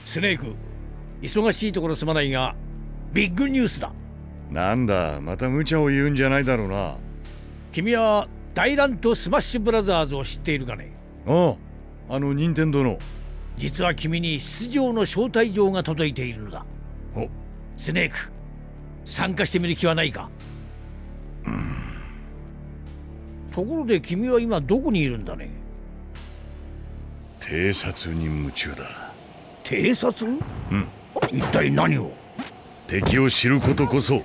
スネーク、忙しいところすまないがビッグニュースだ。なんだ、また無茶を言うんじゃないだろうな。君は大乱闘スマッシュブラザーズを知っているかね。ああ、任天堂の。実は君に出場の招待状が届いているのだ。お、スネーク、参加してみる気はないか。ところで君は今どこにいるんだね。偵察に夢中だ。偵察？うん。一体何を？敵を知ることこそ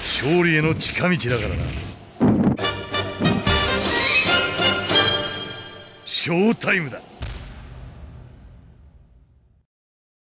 勝利への近道だからな。ショータイムだ。